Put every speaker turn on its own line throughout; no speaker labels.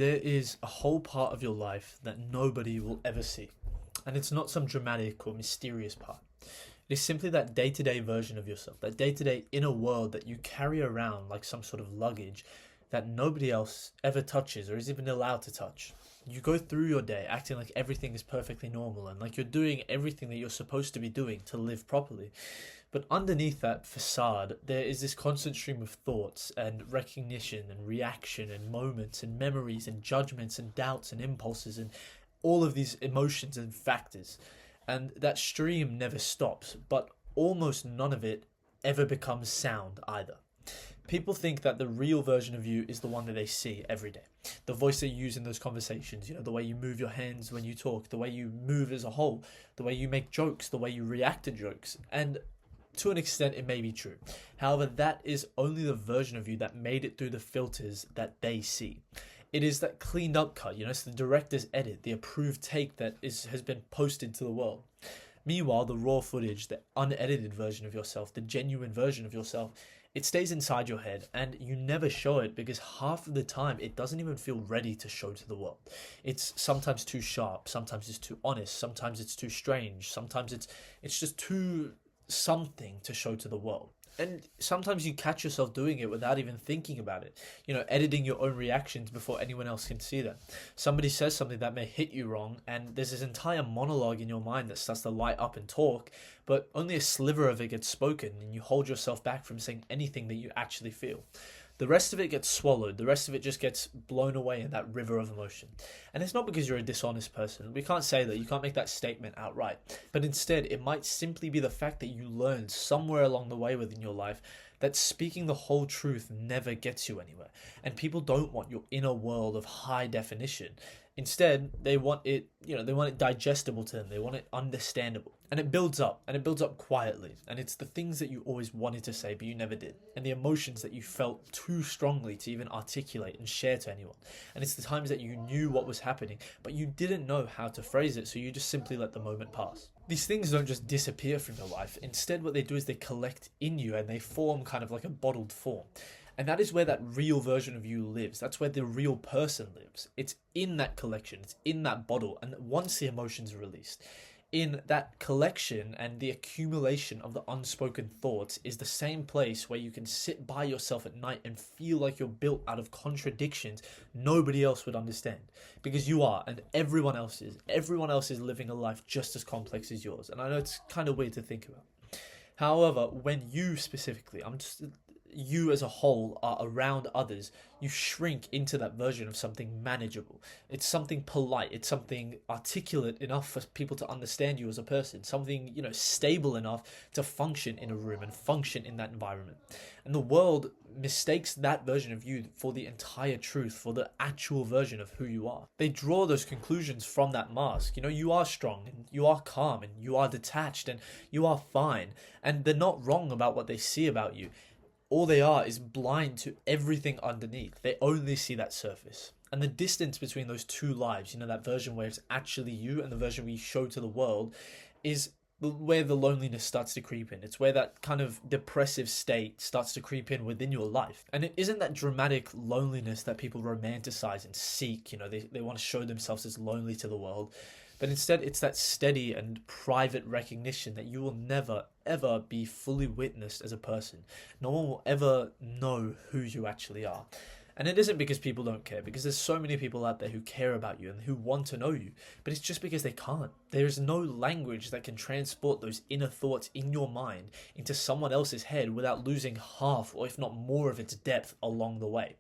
There is a whole part of your life that nobody will ever see. And it's not some dramatic or mysterious part. It is simply that day to day version of yourself, that day to day inner world that you carry around like some sort of luggage that nobody else ever touches or is even allowed to touch. You go through your day acting like everything is perfectly normal and like you're doing everything that you're supposed to be doing to live properly. But underneath that facade, there is this constant stream of thoughts and recognition and reaction and moments and memories and judgments and doubts and impulses and all of these emotions and factors. And that stream never stops, but almost none of it ever becomes sound either. People think that the real version of you is the one that they see every day. The voice that you use in those conversations, the way you move your hands when you talk, the way you move as a whole, the way you make jokes, the way you react to jokes. And to an extent, it may be true. However, that is only the version of you that made it through the filters that they see. It is that cleaned up cut, it's the director's edit, the approved take that has been posted to the world. Meanwhile, the raw footage, the unedited version of yourself, the genuine version of yourself, it stays inside your head and you never show it because half of the time it doesn't even feel ready to show to the world. It's sometimes too sharp, sometimes it's too honest, sometimes it's too strange, sometimes it's just too something to show to the world. And sometimes you catch yourself doing it without even thinking about it, editing your own reactions before anyone else can see them. Somebody says something that may hit you wrong and there's this entire monologue in your mind that starts to light up and talk, but only a sliver of it gets spoken and you hold yourself back from saying anything that you actually feel. The rest of it gets swallowed. The rest of it just gets blown away in that river of emotion. And it's not because you're a dishonest person. We can't say that. You can't make that statement outright. But instead, it might simply be the fact that you learned somewhere along the way within your life that speaking the whole truth never gets you anywhere. And people don't want your inner world of high definition. Instead, they want it, they want it digestible to them. They want it understandable. And it builds up quietly. And it's the things that you always wanted to say, but you never did. And the emotions that you felt too strongly to even articulate and share to anyone. And it's the times that you knew what was happening, but you didn't know how to phrase it. So you just simply let the moment pass. These things don't just disappear from your life. Instead, what they do is they collect in you and they form kind of like a bottled form. And that is where that real version of you lives. That's where the real person lives. It's in that collection. It's in that bottle. And once the emotions are released, in that collection and the accumulation of the unspoken thoughts is the same place where you can sit by yourself at night and feel like you're built out of contradictions nobody else would understand. Because you are, and everyone else is. Everyone else is living a life just as complex as yours. And I know it's kind of weird to think about. However, when you specifically, you as a whole are around others, you shrink into that version of something manageable. It's something polite. It's something articulate enough for people to understand you as a person. Something, stable enough to function in a room and function in that environment. And the world mistakes that version of you for the entire truth, for the actual version of who you are. They draw those conclusions from that mask. You are strong and you are calm and you are detached and you are fine. And they're not wrong about what they see about you. All they are is blind to everything underneath. They only see that surface. And the distance between those two lives, that version where it's actually you and the version we show to the world, is where the loneliness starts to creep in. It's where that kind of depressive state starts to creep in within your life. And it isn't that dramatic loneliness that people romanticize and seek. They want to show themselves as lonely to the world. But instead, it's that steady and private recognition that you will never, ever be fully witnessed as a person. No one will ever know who you actually are. And it isn't because people don't care, because there's so many people out there who care about you and who want to know you. But it's just because they can't. There is no language that can transport those inner thoughts in your mind into someone else's head without losing half or if not more of its depth along the way.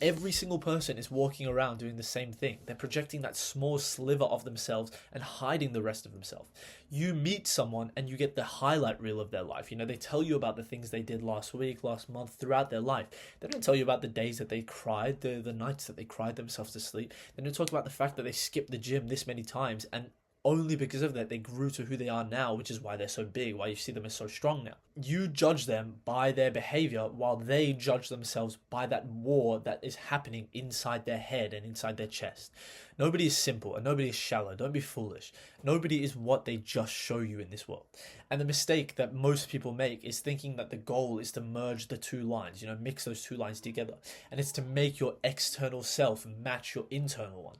Every single person is walking around doing the same thing. They're projecting that small sliver of themselves and hiding the rest of themselves. You meet someone and you get the highlight reel of their life. They tell you about the things they did last week, last month, throughout their life. They don't tell you about the days that they cried, the nights that they cried themselves to sleep. They don't talk about the fact that they skipped the gym this many times and only because of that they grew to who they are now, which is why they're so big, why you see them as so strong now. You judge them by their behavior while they judge themselves by that war that is happening inside their head and inside their chest. Nobody is simple and nobody is shallow. Don't be foolish. Nobody is what they just show you in this world. And the mistake that most people make is thinking that the goal is to merge the two lines, mix those two lines together. And it's to make your external self match your internal one.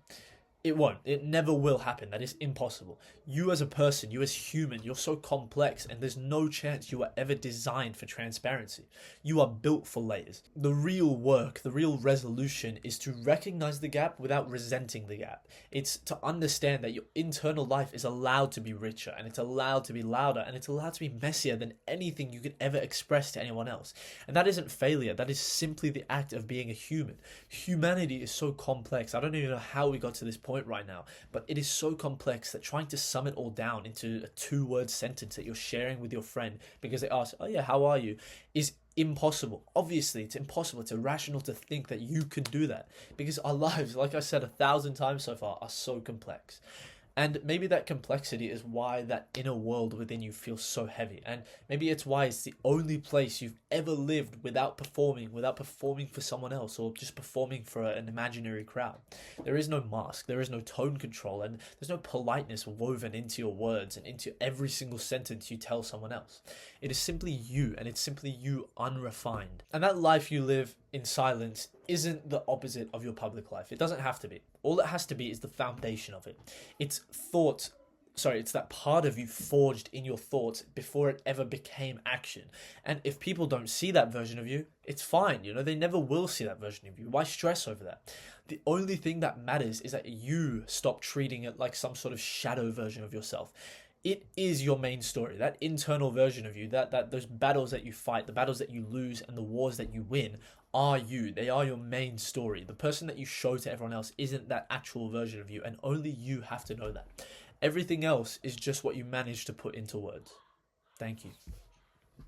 It won't. It never will happen. That is impossible. You as a person, you as human, you're so complex and there's no chance you are ever designed for transparency. You are built for layers. The real work, the real resolution is to recognize the gap without resenting the gap. It's to understand that your internal life is allowed to be richer and it's allowed to be louder and it's allowed to be messier than anything you could ever express to anyone else. And that isn't failure. That is simply the act of being a human. Humanity is so complex. I don't even know how we got to this point right now, but it is so complex that trying to sum it all down into a 2-word sentence that you're sharing with your friend because they ask, oh yeah, how are you, is impossible. Obviously, it's impossible. It's irrational to think that you can do that because our lives, like I said 1,000 times so far, are so complex. And maybe that complexity is why that inner world within you feels so heavy. And maybe it's why it's the only place you've ever lived without performing for someone else or just performing for an imaginary crowd. There is no mask, there is no tone control, and there's no politeness woven into your words and into every single sentence you tell someone else. It is simply you, and it's simply you unrefined. And that life you live in silence isn't the opposite of your public life. It doesn't have to be. All it has to be is the foundation of it. It's that part of you forged in your thoughts before it ever became action. And if people don't see that version of you, it's fine. They never will see that version of you. Why stress over that? The only thing that matters is that you stop treating it like some sort of shadow version of yourself. It is your main story, that internal version of you, that those battles that you fight, the battles that you lose, and the wars that you win are you. They are your main story. The person that you show to everyone else isn't that actual version of you, and only you have to know that. Everything else is just what you manage to put into words. Thank you.